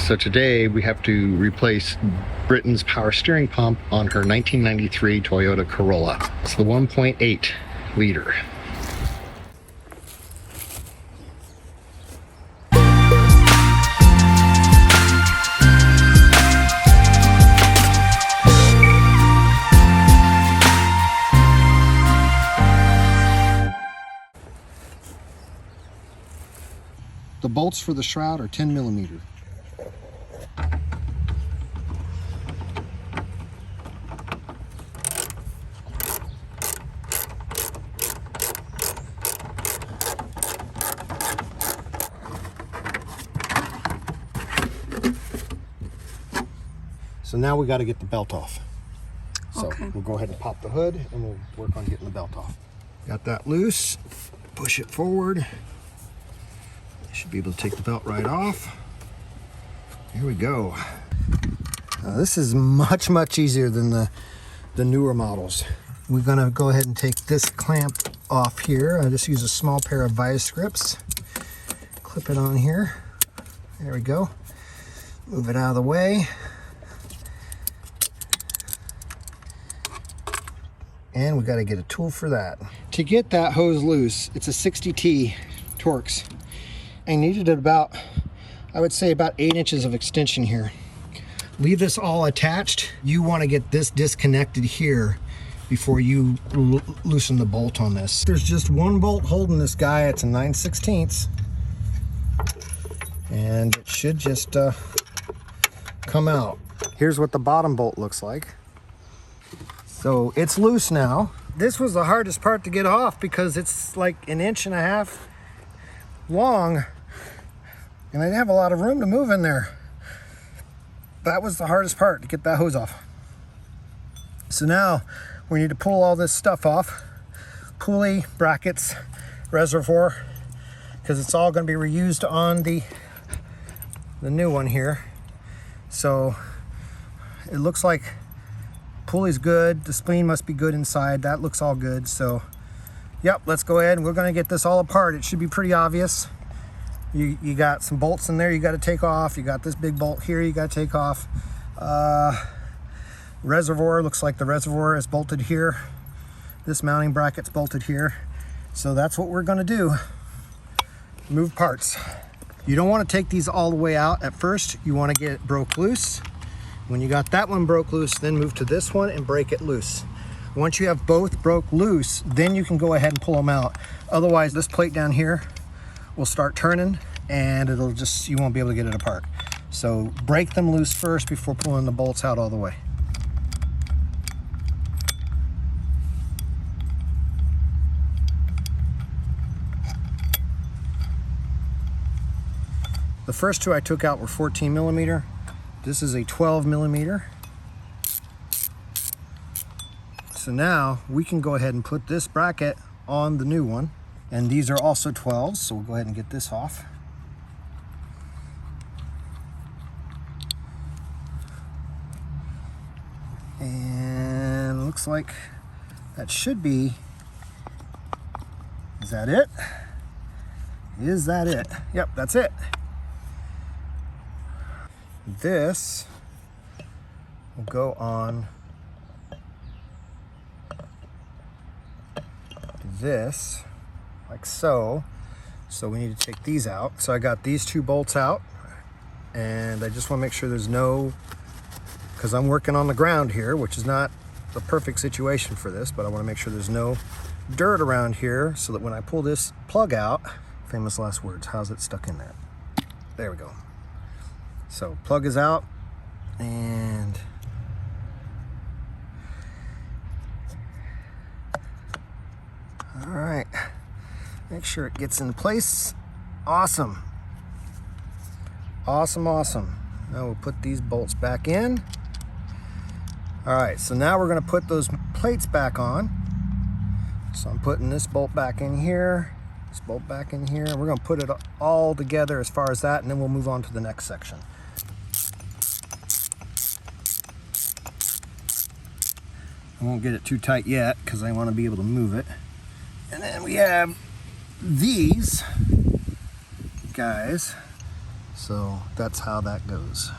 So today we have to replace Brittain's power steering pump on her 1993 Toyota Corolla. It's the 1.8 liter. The bolts for the shroud are 10 millimeter. So now we got to get the belt off. So we'll go ahead and pop the hood and we'll work on getting the belt off. Got that loose, push it forward. Should be able to take the belt right off. Here we go. This is much easier than the newer models. We're gonna go ahead and take this clamp off here. I just use a small pair of vice grips. Clip it on here. There we go. Move it out of the way. And we got to get a tool for that. To get that hose loose, it's a 60T Torx. I needed about, I would say about 8 inches of extension here. Leave this all attached. You want to get this disconnected here before you loosen the bolt on this. There's just one bolt holding this guy. It's a 9/16. And it should just come out. Here's what the bottom bolt looks like. So it's loose now. This was the hardest part to get off because it's like 1.5 inches long. And I didn't have a lot of room to move in there. That was the hardest part, to get that hose off. So now we need to pull all this stuff off. Pulley, brackets, reservoir, because it's all going to be reused on the new one here. So it looks like pulley's good. The spleen must be good inside. That looks all good. So yep, let's go ahead and we're going to get this all apart. It should be pretty obvious. You got some bolts in there you got to take off. You got this big bolt here you got to take off. Reservoir, looks like the reservoir is bolted here. This mounting bracket's bolted here. So that's what we're going to do. Move parts. You don't want to take these all the way out at first. You want to get it broke loose. When you got that one broke loose, then move to this one and break it loose. Once you have both broke loose, then you can go ahead and pull them out. Otherwise, this plate down here will start turning and it'll just, you won't be able to get it apart. So break them loose first before pulling the bolts out all the way. The first two I took out were 14 millimeter. This is a 12 millimeter. So now we can go ahead and put this bracket on the new one. And these are also 12s, so we'll go ahead and get this off. And it looks like that should be, is that it? Is that it? Yep, that's it. This will go on this, like so. So we need to take these out. So I got these two bolts out, and I just want to make sure there's no, because I'm working on the ground here, which is not the perfect situation for this, but I want to make sure there's no dirt around here so that when I pull this plug out, famous last words, how's it stuck in there? There we go. So plug is out, and all right, make sure it gets in place. Awesome. Awesome. Now we'll put these bolts back in. All right, so now we're going to put those plates back on. So I'm putting this bolt back in here, this bolt back in here. We're going to put it all together as far as that, and then we'll move on to the next section. I won't get it too tight yet because I want to be able to move it. And then we have these guys. So that's how that goes.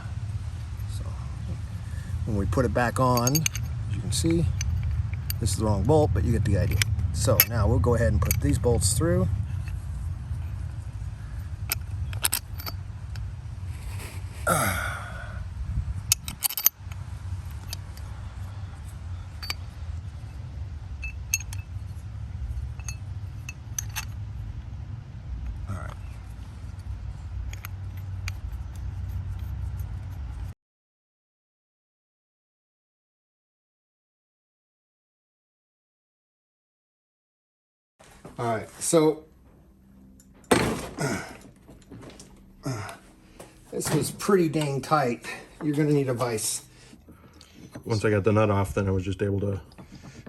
So when we put it back on, as you can see, this is the wrong bolt, but you get the idea. So now we'll go ahead and put these bolts through. All right, so this was pretty dang tight. You're gonna need a vise. Once I got the nut off, then I was just able to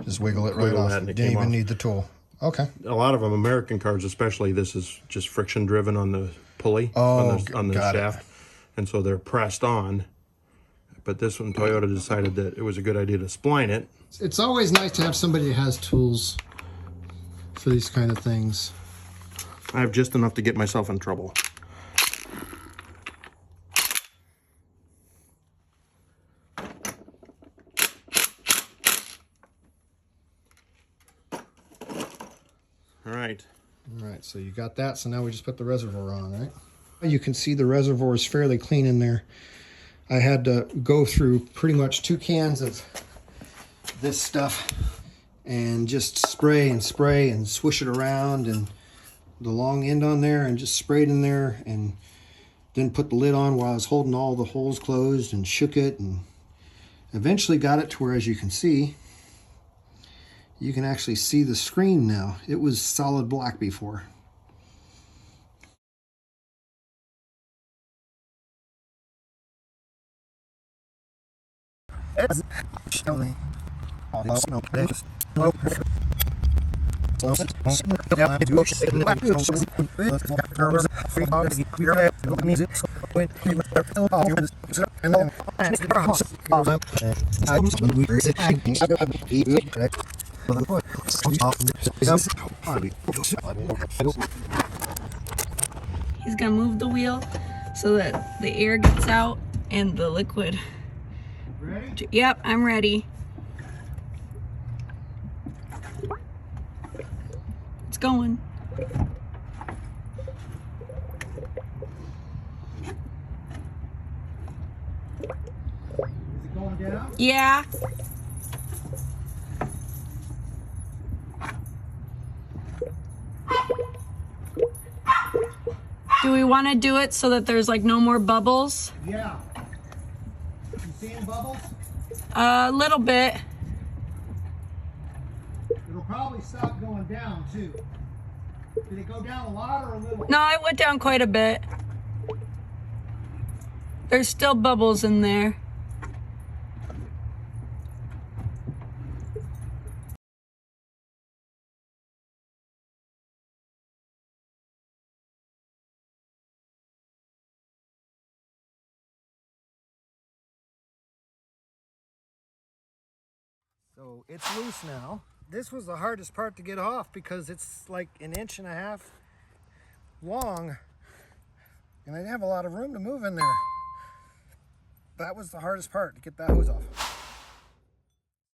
just wiggle it right off. And You it didn't came even off. need the tool. Okay. A lot of them, American cars especially, this is just friction driven on the pulley, on the shaft. And so they're pressed on. But this one, Toyota decided that it was a good idea to spline it. It's always nice to have somebody that has tools for these kind of things. I have just enough to get myself in trouble. All right, so you got that. So now we just put the reservoir on, right? You can see the reservoir is fairly clean in there. I had to go through pretty much 2 cans of this stuff and just spray and swish it around, and the long end on there, and just sprayed in there, and then put the lid on while I was holding all the holes closed and shook it, and eventually got it to where, as you can see, you can actually see the screen now. It was solid black before. He's gonna move the wheel so that the air gets out and the liquid. Ready? Yep, I'm ready. It's going. Is it going down? Yeah. Do we want to do it so that there's like no more bubbles? Yeah. You seeing bubbles? A little bit. It'll probably stop going down too. Did it go down a lot or a little? No, it went down quite a bit. There's still bubbles in there. So it's loose now. This was the hardest part to get off because it's like 1.5 inches long, and I didn't have a lot of room to move in there. That was the hardest part, to get that hose off.